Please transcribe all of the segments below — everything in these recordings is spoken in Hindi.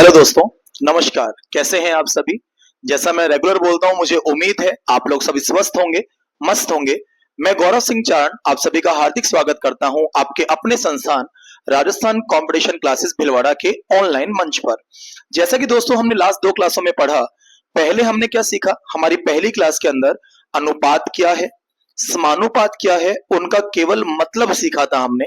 हेलो दोस्तों, नमस्कार। कैसे हैं आप सभी। जैसा मैं रेगुलर बोलता हूं, मुझे उम्मीद है आप लोग सभी स्वस्थ होंगे, मस्त होंगे। मैं गौरव सिंह चारण आप सभी का हार्दिक स्वागत करता हूं आपके अपने संस्थान राजस्थान कंपटीशन क्लासेस भिलवाड़ा के ऑनलाइन मंच पर। जैसा कि दोस्तों हमने लास्ट 2 क्लासों में पढ़ा, पहले हमने क्या सीखा। हमारी पहली क्लास के अंदर अनुपात क्या है, समानुपात क्या है, उनका केवल मतलब सीखा था हमने।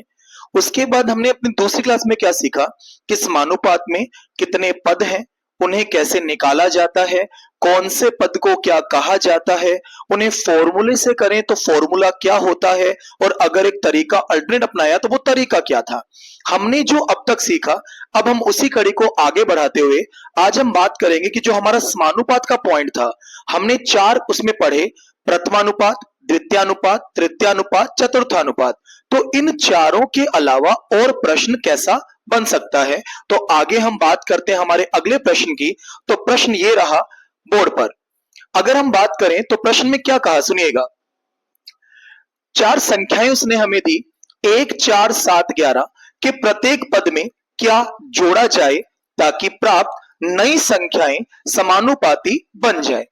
उसके बाद हमने अपनी दूसरी क्लास में क्या सीखा कि समानुपात में कितने पद हैं, उन्हें कैसे निकाला जाता है, कौन से पद को क्या कहा जाता है, उन्हें फॉर्मूले से करें तो फॉर्मूला क्या होता है, और अगर एक तरीका अल्टरनेट अपनाया तो वो तरीका क्या था। हमने जो अब तक सीखा, अब हम उसी कड़ी को आगे बढ़ाते हुए आज हम बात करेंगे कि जो हमारा समानुपात का पॉइंट था, हमने 4 उसमें पढ़े। प्रथमानुपात, द्वितीयानुपात, तृतीयानुपात, चतुर्थानुपात। तो इन चारों के अलावा और प्रश्न कैसा बन सकता है, तो आगे हम बात करते हैं हमारे अगले प्रश्न की। तो प्रश्न ये रहा बोर्ड पर। अगर हम बात करें तो प्रश्न में क्या कहा, सुनिएगा। 4 संख्याएं उसने हमें दी, 1, 4, 7, 11 के प्रत्येक पद में क्या जोड़ा जाए ताकि प्राप्त नई संख्याएं समानुपाती बन जाए।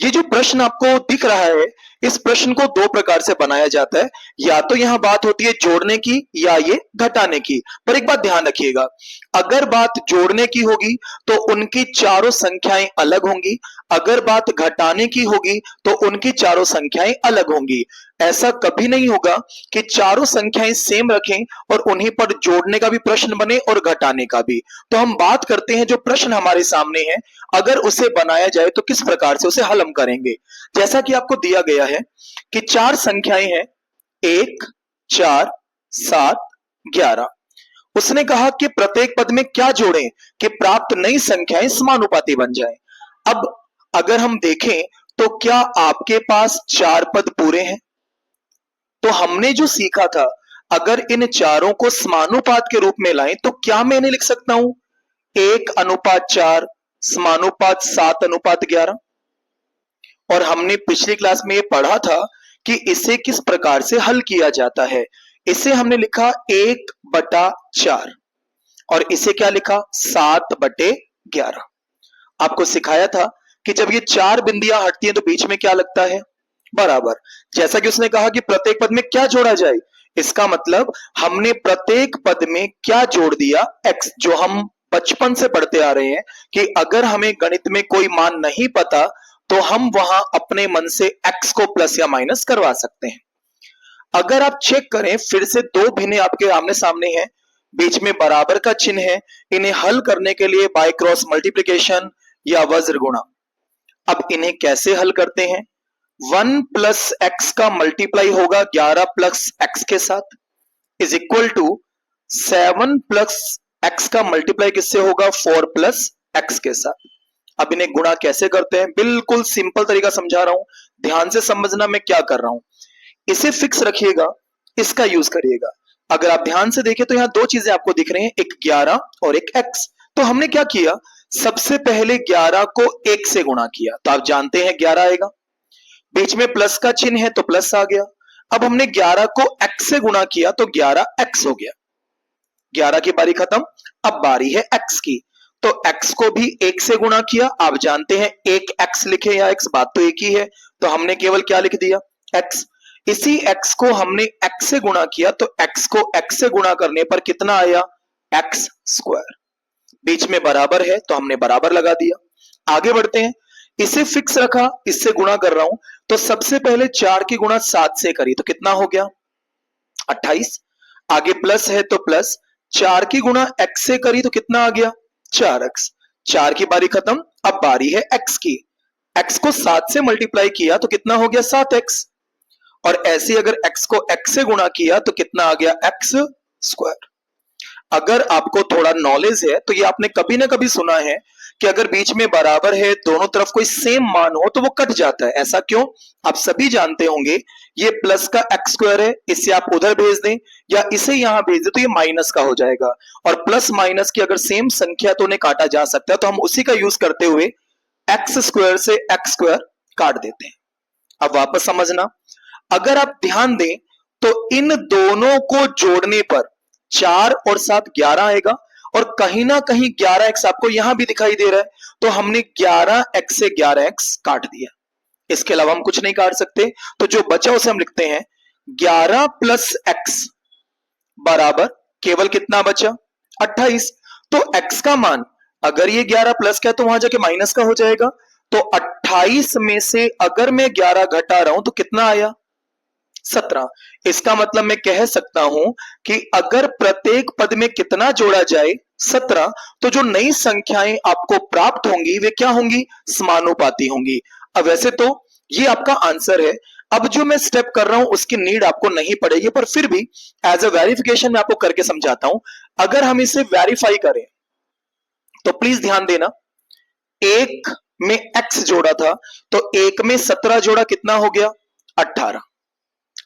ये जो प्रश्न आपको दिख रहा है, इस प्रश्न को 2 प्रकार से बनाया जाता है। या तो यहां बात होती है जोड़ने की या ये घटाने की। पर एक बात ध्यान रखिएगा, अगर बात जोड़ने की होगी तो उनकी चारों संख्याएं अलग होंगी, अगर बात घटाने की होगी तो उनकी चारों संख्याएं अलग होंगी। ऐसा कभी नहीं होगा कि चारों संख्याएं सेम रखें और उन्हीं पर जोड़ने का भी प्रश्न बने और घटाने का भी। तो हम बात करते हैं जो प्रश्न हमारे सामने है, अगर उसे बनाया जाए तो किस प्रकार से उसे हल हम करेंगे। जैसा कि आपको दिया गया है कि 4 संख्याएं हैं, 1, 4, 7, 11। उसने कहा कि प्रत्येक पद में क्या जोड़ें कि प्राप्त नई संख्याएं समानुपाती बन जाएं। अब अगर हम देखें तो क्या आपके पास 4 पद पूरे हैं। तो हमने जो सीखा था, अगर इन चारों को समानुपात के रूप में लाएं तो क्या मैं इन्हें लिख सकता हूं 1:4 समानुपात 7:11। और हमने पिछली क्लास में ये पढ़ा था कि इसे किस प्रकार से हल किया जाता है। इसे हमने लिखा 1/4 और इसे क्या लिखा 7/11। आपको सिखाया था कि जब ये 4 बिंदियां हटती हैं तो बीच में क्या लगता है, बराबर। जैसा कि उसने कहा कि प्रत्येक पद में क्या जोड़ा जाए, इसका मतलब हमने प्रत्येक पद में क्या जोड़ दिया, x। जो हम बचपन से पढ़ते आ रहे हैं कि अगर हमें गणित में कोई मान नहीं पता तो हम वहां अपने मन से x को प्लस या माइनस करवा सकते हैं। अगर आप चेक करें फिर से 2 भिन्ने आपके आमने सामने हैं, बीच में बराबर का चिन्ह है, इन्हें हल करने के लिए बाय क्रॉस मल्टीप्लिकेशन या वज्र गुणा। अब इन्हें कैसे हल करते हैं, 1 प्लस एक्स का मल्टीप्लाई होगा 11 प्लस एक्स के साथ is equal to 7 plus x का मल्टीप्लाई किससे होगा 4 प्लस एक्स के साथ। अब इन्हें गुणा कैसे करते हैं, बिल्कुल सिंपल तरीका समझा रहा हूं, ध्यान से समझना मैं क्या कर रहा हूं। इसे फिक्स रखिएगा, इसका यूज करिएगा। अगर आप ध्यान से देखें तो यहां 2 चीजें आपको दिख रही हैं, एक 11 और एक x। तो हमने क्या किया, सबसे पहले 11 को 1 से गुणा किया तो आप जानते हैं 11 आएगा, बीच में प्लस का चिन्ह है तो प्लस आ गया। अब हमने 11 को x से गुणा किया तो 11x हो गया, 11 की बारी खत्म। अब बारी है x की, तो x को भी 1 से गुणा किया, आप जानते हैं 1x लिखे या x, बात तो एक ही है, तो हमने केवल क्या लिख दिया x। इसी x को हमने x से गुणा किया तो x को x से गुणा करने पर कितना आया x स्क्वायर, बीच में बराबर है तो हमने बराबर लगा दिया। आगे बढ़ते हैं, इसे फिक्स रखा, इससे गुणा कर रहा हूं तो सबसे पहले 4 की गुणा 7 से करी तो कितना हो गया 28। आगे प्लस है तो प्लस, 4 की गुणा x से करी तो कितना आ गया 4x। 4 की बारी खत्म, अब बारी है x की, x को 7 से मल्टीप्लाई किया तो कितना हो गया 7x। और ऐसे अगर x को x से गुणा किया तो कितना आ गया x स्क्वायर। अगर आपको थोड़ा नॉलेज है तो ये आपने कभी ना कभी सुना है कि अगर बीच में बराबर है, दोनों तरफ कोई सेम मान हो तो वो कट जाता है। ऐसा क्यों, आप सभी जानते होंगे, ये प्लस का x स्क्वायर है, इसे आप उधर भेज दें या इसे यहां भेज दें तो ये माइनस का हो जाएगा। और प्लस माइनस की अगर सेम संख्या तो उन्हें काटा जा सकता है, तो हम उसी का यूज करते हुए x स्क्वायर से x स्क्वायर काट देते हैं। अब वापस समझना, अगर आप ध्यान दें तो इन दोनों को जोड़ने पर 4 और 7 11 आएगा, और कहीं ना कहीं 11x आपको यहां भी दिखाई दे रहा है, तो हमने 11x से 11x काट दिया। इसके अलावा हम कुछ नहीं काट सकते, तो जो बचा उसे हम लिखते हैं 11 प्लस x बराबर केवल कितना बचा, 28। तो x का मान अगर ये 11 प्लस का है तो वहां जाके माइनस का हो जाएगा, तो 28 में से अगर मैं 11 घटा रहा हूं तो कितना आया, 17। इसका मतलब मैं कह सकता हूं कि अगर प्रत्येक पद में कितना जोड़ा जाए, 17, तो जो नई संख्याएं आपको प्राप्त होंगी वे क्या होंगी, समानुपाती होंगी। अब वैसे तो ये आपका आंसर है, अब जो मैं स्टेप कर रहा हूं उसकी नीड आपको नहीं पड़ेगी, पर फिर भी एज अ वेरिफिकेशन मैं आपको करके समझाता हूं। अगर हम इसे वेरीफाई करें तो प्लीज ध्यान देना, एक में x जोड़ा था तो एक में 17 जोड़ा कितना हो गया, 18।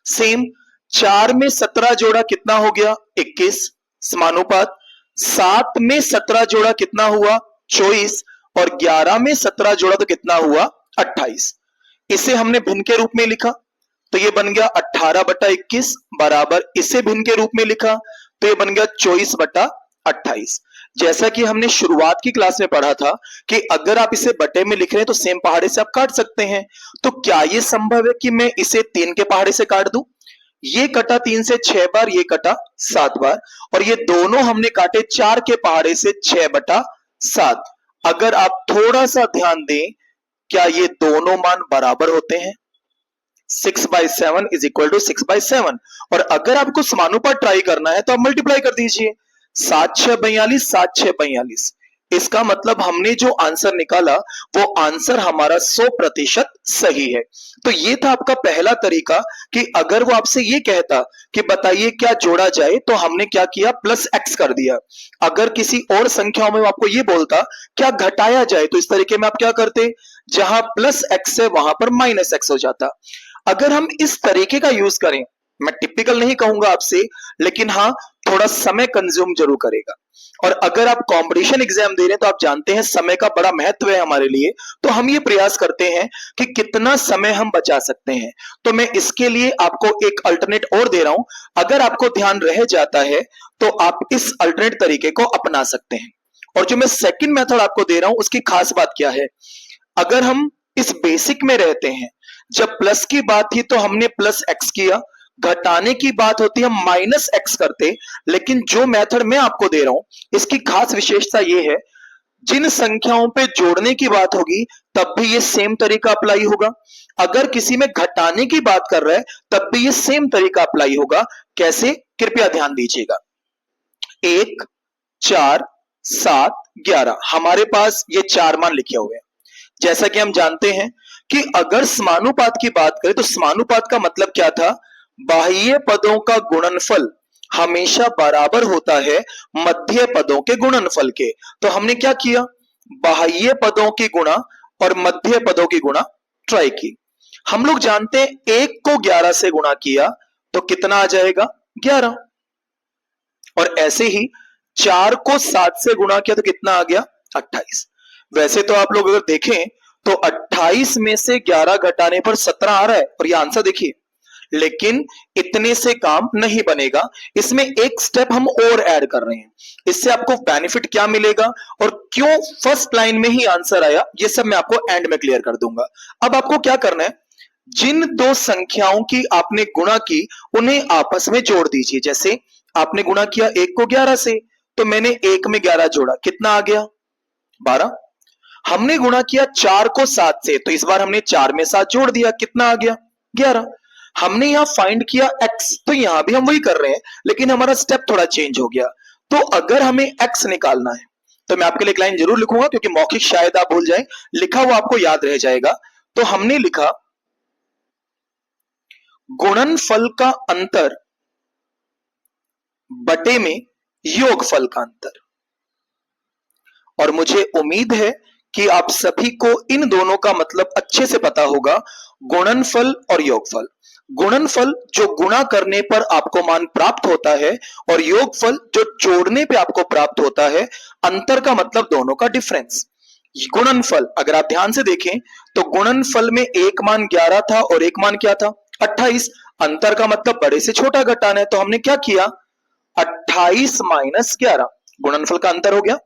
सेम 4 में 17 जोड़ा कितना हो गया, 21, समानुपात। 7 में 17 जोड़ा कितना हुआ, 24, और 11 में 17 जोड़ा तो कितना हुआ, 28। इसे हमने भिन्न के रूप में लिखा तो ये बन गया 18/21 बराबर, इसे भिन्न के रूप में लिखा तो ये बन गया 24/28। जैसा कि हमने शुरुआत की क्लास में पढ़ा था कि अगर आप इसे बटे में लिख रहे हैं तो सेम पहाड़े से आप काट सकते हैं। तो क्या यह संभव है कि मैं इसे 3 के पहाड़े से काट दूं, ये कटा 3 से 6 बार, ये कटा 7 बार, और ये दोनों हमने काटे 4 के पहाड़े से 6/7। अगर आप थोड़ा सा ध्यान दें, क्या ये दोनों मान बराबर होते हैं, 6/7 इज इक्वल टू 6/7। और अगर आपको समानुपात ट्राई करना है तो आप मल्टीप्लाई कर दीजिए, 7×6 = 42, 7×6 = 42। इसका मतलब हमने जो आंसर निकाला वो आंसर हमारा 100% सही है। तो ये था आपका पहला तरीका कि अगर वो आपसे ये कहता कि बताइए क्या जोड़ा जाए, तो हमने क्या किया, प्लस x कर दिया। अगर किसी और संख्याओं में वो आपको ये बोलता क्या घटाया जाए, तो इस तरीके में आप क्या करते, जहां प्लस x है वहां पर माइनस x हो जाता। अगर हम इस तरीके का यूज करें, मैं टिपिकल नहीं कहूंगा आपसे, लेकिन हाँ थोड़ा समय कंज्यूम जरूर करेगा। और अगर आप कंपटीशन एग्जाम दे रहे हैं तो आप जानते हैं समय का बड़ा महत्व है हमारे लिए, तो हम ये प्रयास करते हैं कि कितना समय हम बचा सकते हैं। तो मैं इसके लिए आपको एक अल्टरनेट और दे रहा हूं, अगर आपको ध्यान रह जाता है तो आप इस अल्टरनेट तरीके को अपना सकते हैं। और जो मैं सेकंड मेथड आपको दे रहा हूं उसकी खास बात क्या है, अगर हम इस बेसिक में रहते हैं, जब प्लस की बात थी तो हमने प्लस एक्स किया, घटाने की बात होती है हम माइनस एक्स करते। लेकिन जो मेथड मैं आपको दे रहा हूं इसकी खास विशेषता यह है, जिन संख्याओं पे जोड़ने की बात होगी तब भी ये सेम तरीका अप्लाई होगा, अगर किसी में घटाने की बात कर रहा है तब भी ये सेम तरीका अप्लाई होगा। कैसे, कृपया ध्यान दीजिएगा। 1, 4, 7, 11, हमारे पास ये 4 मान लिखे हुए हैं। जैसा कि हम जानते हैं कि अगर समानुपात की बात करें तो समानुपात का मतलब क्या था, बाह्य पदों का गुणनफल हमेशा बराबर होता है मध्य पदों के गुणनफल के। तो हमने क्या किया, बाह्य पदों की गुणा और मध्य पदों की गुणा ट्राई की। हम लोग जानते हैं 1 को 11 से गुणा किया तो कितना आ जाएगा, 11। और ऐसे ही 4 को 7 से गुणा किया तो कितना आ गया, 28। वैसे तो आप लोग अगर देखें तो 28 में से 11 घटाने पर 17 आ रहा है, और ये आंसर देखिए। लेकिन इतने से काम नहीं बनेगा, इसमें एक स्टेप हम और ऐड कर रहे हैं। इससे आपको बेनिफिट क्या मिलेगा और क्यों फर्स्ट लाइन में ही आंसर आया, ये सब मैं आपको एंड में क्लियर कर दूंगा। अब आपको क्या करना है, जिन दो संख्याओं की आपने गुणा की उन्हें आपस में जोड़ दीजिए। जैसे आपने गुणा किया 1 को 11 से, तो मैंने 1 में 11 जोड़ा, कितना आ गया, 12। हमने गुणा किया 4 को 7 से, तो इस बार हमने 4 में 7 जोड़ दिया, कितना आ गया, 11। हमने यहां फाइंड किया x, तो यहां भी हम वही कर रहे हैं लेकिन हमारा स्टेप थोड़ा चेंज हो गया। तो अगर हमें x निकालना है तो मैं आपके लिए एक लाइन जरूर लिखूंगा, क्योंकि मौखिक शायद आप भूल जाएं, लिखा हुआ आपको याद रह जाएगा। तो हमने लिखा गुणनफल का अंतर बटे में योगफल का अंतर। और मुझे उम्मीद है कि आप सभी को इन दोनों का मतलब अच्छे से पता होगा, गुणनफल और योगफल। गुणनफल जो गुणा करने पर आपको मान प्राप्त होता है, और योगफल जो जोड़ने पे आपको प्राप्त होता है। अंतर का मतलब दोनों का डिफरेंस। गुणनफल अगर आप ध्यान से देखें तो गुणनफल में एक मान 11 था और एक मान क्या था, 28। अंतर का मतलब बड़े से छोटा घटाना है, तो हमने क्या किया, 28 - 11। गुणनफल का अंतर हो गया,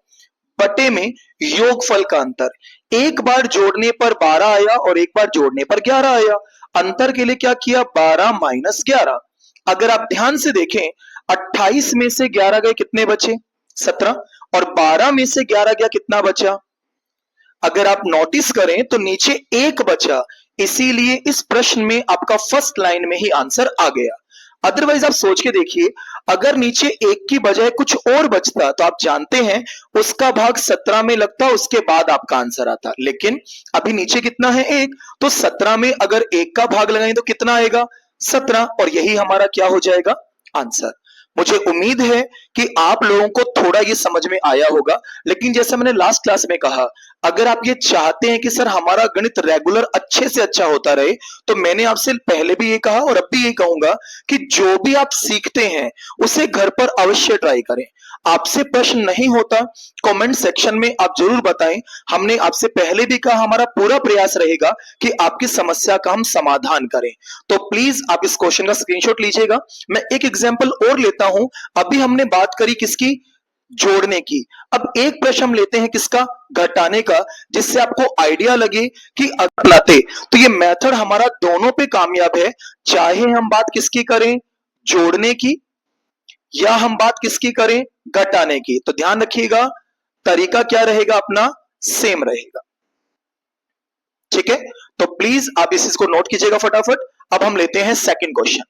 बटे में योगफल का अंतर। एक बार जोड़ने पर 12 आया और एक बार जोड़ने पर 11 आया, अंतर के लिए क्या किया, 12 माइनस 11। अगर आप ध्यान से देखें 28 में से 11 गए कितने बचे, 17, और 12 में से 11 गया कितना बचा, अगर आप नोटिस करें तो नीचे एक बचा, इसीलिए इस प्रश्न में आपका फर्स्ट लाइन में ही आंसर आ गया। अदरवाइज आप सोच के देखिए, अगर नीचे एक की बजाय कुछ और बचता तो आप जानते हैं उसका भाग 17 में लगता, उसके बाद आपका आंसर आता। लेकिन अभी नीचे कितना है, एक, तो 17 में अगर एक का भाग लगाएं तो कितना आएगा, 17, और यही हमारा क्या हो जाएगा, आंसर। मुझे उम्मीद है कि आप लोगों को थोड़ा ये समझ में आया होगा। लेकिन जैसे मैंने लास्ट क्लास में कहा, अगर आप ये चाहते हैं कि सर हमारा गणित रेगुलर अच्छे से अच्छा होता रहे, तो मैंने आपसे पहले भी ये कहा और अब भी ये कहूंगा कि जो भी आप सीखते हैं उसे घर पर अवश्य ट्राई करें। आपसे प्रश्न नहीं होता, कमेंट सेक्शन में आप जरूर बताएं। हमने आपसे पहले भी कहा, हमारा पूरा प्रयास रहेगा कि आपकी समस्या का हम समाधान करें। तो प्लीज आप इस क्वेश्चन का स्क्रीनशॉट लीजिएगा। मैं एक एग्जांपल और लेता हूं। अभी हमने बात करी किसकी, जोड़ने की। अब एक प्रश्न हम लेते हैं किसका, घटाने का, जिससे आपको आइडिया लगे कि अगर लाते तो ये मेथड हमारा दोनों पे कामयाब है, चाहे हम बात किसकी करें, जोड़ने की, या हम बात किसकी करें, घटाने की। तो ध्यान रखिएगा, तरीका क्या रहेगा अपना, सेम रहेगा। ठीक है, तो प्लीज आप इस चीज को नोट कीजिएगा फटाफट। अब हम लेते हैं सेकंड क्वेश्चन।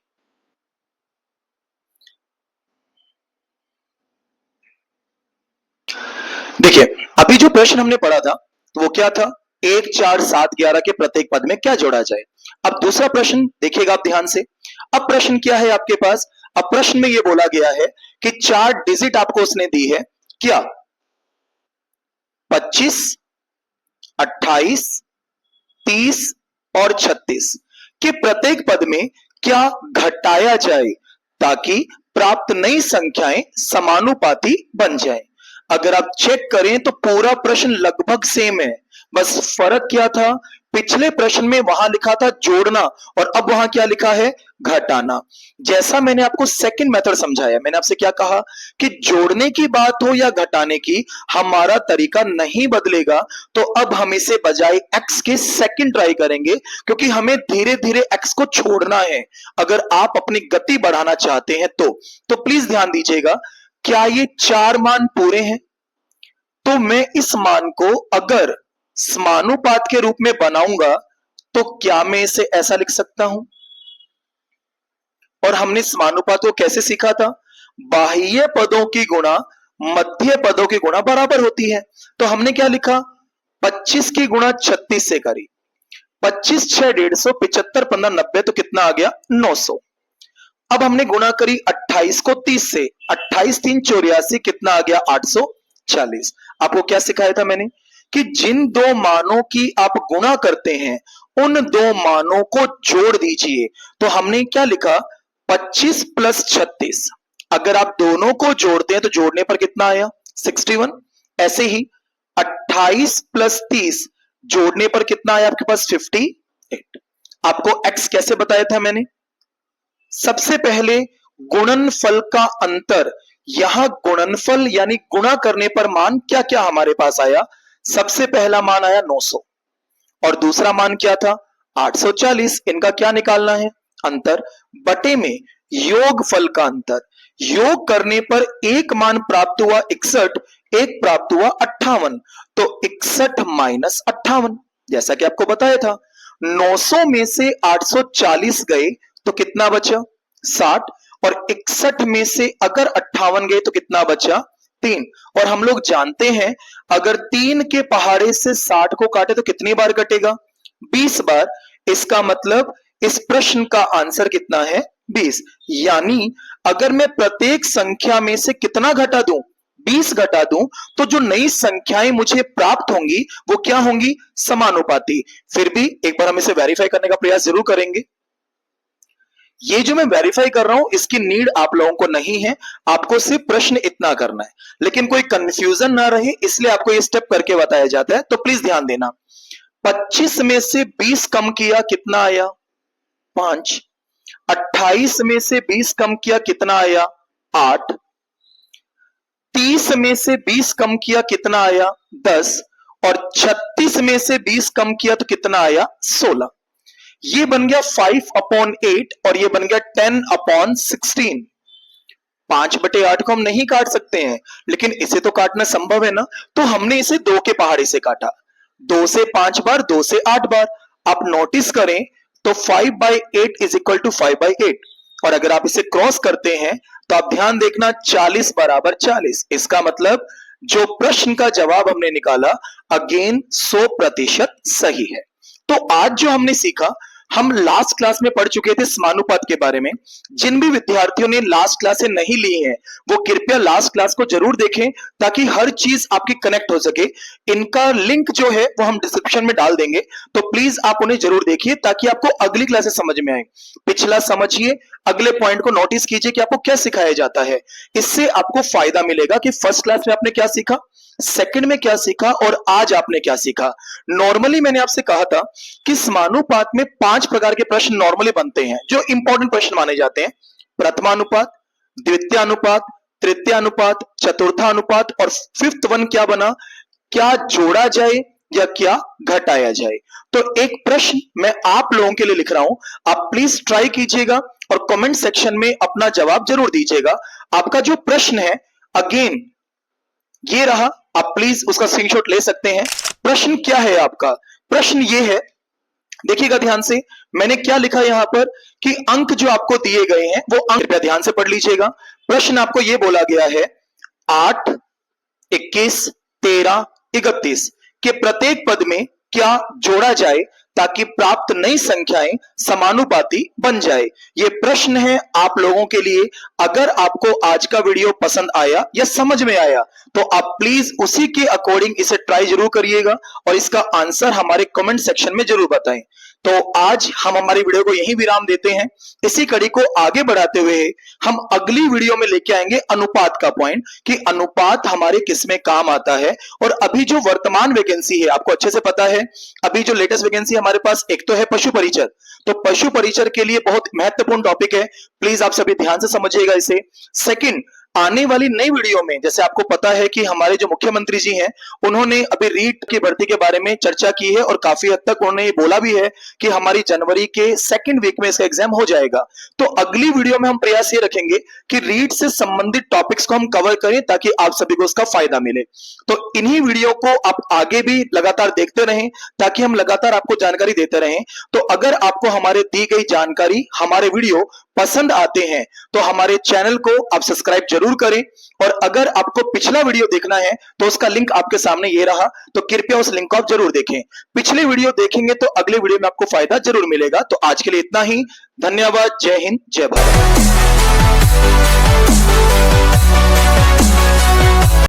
देखिए, अभी जो प्रश्न हमने पढ़ा था वो क्या था, 1, 4, 7, 11 के प्रत्येक पद में क्या जोड़ा जाए। अब दूसरा प्रश्न देखिएगा आप ध्यान से। अब प्रश्न क्या है आपके पास, अब प्रश्न में यह बोला गया है कि 4 डिजिट आपको उसने दी है, क्या 25, 28, 30 और 36 के प्रत्येक पद में क्या घटाया जाए ताकि प्राप्त नई संख्याएं समानुपाती बन जाए। अगर आप चेक करें तो पूरा प्रश्न लगभग सेम है, बस फर्क क्या था, पिछले प्रश्न में वहां लिखा था जोड़ना और अब वहां क्या लिखा है, घटाना। जैसा मैंने आपको सेकंड मेथड समझाया, मैंने आपसे क्या कहा कि जोड़ने की बात हो या घटाने की, हमारा तरीका नहीं बदलेगा। तो अब हम इसे बजाय x के सेकंड ट्राई करेंगे, क्योंकि हमें धीरे धीरे x को छोड़ना है अगर आप अपनी गति बढ़ाना चाहते हैं तो प्लीज ध्यान दीजिएगा, क्या ये 4 मान पूरे हैं, तो मैं इस मान को अगर समानुपात के रूप में बनाऊंगा तो क्या मैं इसे ऐसा लिख सकता हूं। और हमने समानुपात को कैसे सीखा था, बाह्य पदों की गुणा मध्य पदों की गुणा बराबर होती है। तो हमने क्या लिखा, 25 की गुणा 36 से करी, 25 6 150, 75 15 90, तो कितना आ गया, 900। अब हमने गुणा करी 28 को 30 से, 28 3 84, कितना आ गया, 840। आपको क्या सिखाया था मैंने कि जिन दो मानों की आप गुणा करते हैं उन दो मानों को जोड़ दीजिए। तो हमने क्या लिखा, 25 प्लस 36, अगर आप दोनों को जोड़ते हैं तो जोड़ने पर कितना आया, 61। ऐसे ही 28 प्लस 30 जोड़ने पर कितना आया आपके पास, 58। आपको x कैसे बताया था मैंने, सबसे पहले गुणनफल का अंतर, यहां गुणनफल यानी गुणा करने पर मान क्या क्या हमारे पास आया, सबसे पहला मान आया 900 और दूसरा मान क्या था, 840। इनका क्या निकालना है, अंतर, बटे में योगफल का अंतर। योग करने पर एक मान प्राप्त हुआ 61, एक प्राप्त हुआ 58, तो 61 माइनस 58, जैसा कि आपको बताया था। 900 में से 840 गए तो कितना बचा, 60, और 61 में से अगर 58 गए तो कितना बचा, 3। और हम लोग जानते हैं अगर 3 के पहाड़े से 60 को काटे तो कितनी बार कटेगा, 20 बार। इसका मतलब इस प्रश्न का आंसर कितना है, 20। यानी अगर मैं प्रत्येक संख्या में से कितना घटा दूं, 20 घटा दूं, तो जो नई संख्याएं मुझे प्राप्त होंगी वो क्या होंगी, समानुपाती। फिर भी एक बार हम इसे वेरीफाई करने का प्रयास जरूर करेंगे। ये जो मैं वेरीफाई कर रहा हूं इसकी नीड आप लोगों को नहीं है, आपको सिर्फ प्रश्न इतना करना है, लेकिन कोई कंफ्यूजन ना रहे इसलिए आपको ये स्टेप करके बताया जाता है। तो प्लीज ध्यान देना, 25 में से 20 कम किया कितना आया, 5। 28 में से 20 कम किया कितना आया, 8। 30 में से 20 कम किया कितना आया 10, और 36 में से 20 कम किया तो कितना आया 16। ये बन गया 5/8 और ये बन गया 10/16। 5/8 को हम नहीं काट सकते हैं, लेकिन इसे तो काटना संभव है ना, तो हमने इसे 2 के पहाड़े से काटा। 2 से 5 बार, 2 से 8 बार। आप नोटिस करें तो 5/8 इज इक्वल टू 5/8, और अगर आप इसे क्रॉस करते हैं तो आप ध्यान देखना 40 बराबर 40। इसका मतलब जो प्रश्न का जवाब हमने निकाला अगेन 100% सही है। तो आज जो हमने सीखा, हम लास्ट क्लास में पढ़ चुके थे समानुपात के बारे में। जिन भी विद्यार्थियों ने लास्ट क्लासें नहीं ली हैं वो कृपया लास्ट क्लास को जरूर देखें ताकि हर चीज आपकी कनेक्ट हो सके। इनका लिंक जो है वो हम डिस्क्रिप्शन में डाल देंगे, तो प्लीज आप उन्हें जरूर देखिए ताकि आपको अगली क्लासेस समझ में आए। पिछला समझिए, अगले पॉइंट को नोटिस कीजिए कि आपको क्या सिखाया जाता है। इससे आपको फायदा मिलेगा कि फर्स्ट क्लास में आपने क्या सीखा, सेकंड में क्या सीखा और आज आपने क्या सीखा। नॉर्मली मैंने आपसे कहा था कि समानुपात में 5 प्रकार के प्रश्न नॉर्मली बनते हैं जो इंपॉर्टेंट प्रश्न माने जाते हैं। प्रथमानुपात, द्वितीयानुपात, तृतीयानुपात, चतुर्थानुपात और फिफ्थ वन क्या बना, क्या जोड़ा जाए या क्या घटाया जाए। तो एक प्रश्न मैं आप लोगों के लिए लिख रहा हूं, आप प्लीज ट्राई कीजिएगा और कमेंट सेक्शन में अपना जवाब जरूर दीजिएगा। आपका जो प्रश्न है अगेन ये रहा, आप प्लीज उसका स्क्रीनशॉट ले सकते हैं। प्रश्न क्या है आपका, प्रश्न ये है, देखिएगा ध्यान से, मैंने क्या लिखा यहां पर कि अंक जो आपको दिए गए हैं वो अंक कृपया ध्यान से पढ़ लीजिएगा। प्रश्न आपको यह बोला गया है 8, 21, 13, 31 के प्रत्येक पद में क्या जोड़ा जाए ताकि प्राप्त नई संख्याएं समानुपाती बन जाए। यह प्रश्न है आप लोगों के लिए। अगर आपको आज का वीडियो पसंद आया या समझ में आया तो आप प्लीज उसी के अकॉर्डिंग इसे ट्राई जरूर करिएगा और इसका आंसर हमारे कमेंट सेक्शन में जरूर बताएं। तो आज हम हमारी वीडियो को यहीं विराम देते हैं। इसी कड़ी को आगे बढ़ाते हुए हम अगली वीडियो में लेके आएंगे अनुपात का पॉइंट, कि अनुपात हमारे किस में काम आता है। और अभी जो वर्तमान वैकेंसी है आपको अच्छे से पता है, अभी जो लेटेस्ट वैकेंसी हमारे पास एक तो है पशु परिचर, तो पशु परिचर के लिए बहुत महत्वपूर्ण टॉपिक है, प्लीज आप सभी ध्यान से समझिएगा इसे। सेकंड, आने वाली नई वीडियो में जैसे आपको पता है कि हमारे जो मुख्यमंत्री जी हैं उन्होंने अभी रीट की भर्ती के बारे में चर्चा की है और काफी हद तक उन्होंने बोला भी है कि हमारी जनवरी के सेकंड वीक में इसका एग्जाम हो जाएगा। तो अगली वीडियो में हम प्रयास ये रखेंगे कि रीट से संबंधित टॉपिक्स को हम कवर करें ताकि आप सभी को उसका फायदा मिले। तो इन्हीं वीडियो को आप आगे भी लगातार देखते रहें ताकि हम लगातार आपको जानकारी देते रहें। तो अगर आपको हमारे दी गई जानकारी, हमारे वीडियो पसंद आते हैं तो हमारे चैनल को आप सब्सक्राइब जरूर करें, और अगर आपको पिछला वीडियो देखना है तो उसका लिंक आपके सामने ये रहा, तो कृपया उस लिंक को आप जरूर देखें। पिछले वीडियो देखेंगे तो अगले वीडियो में आपको फायदा जरूर मिलेगा। तो आज के लिए इतना ही, धन्यवाद, जय हिंद, जय भारत।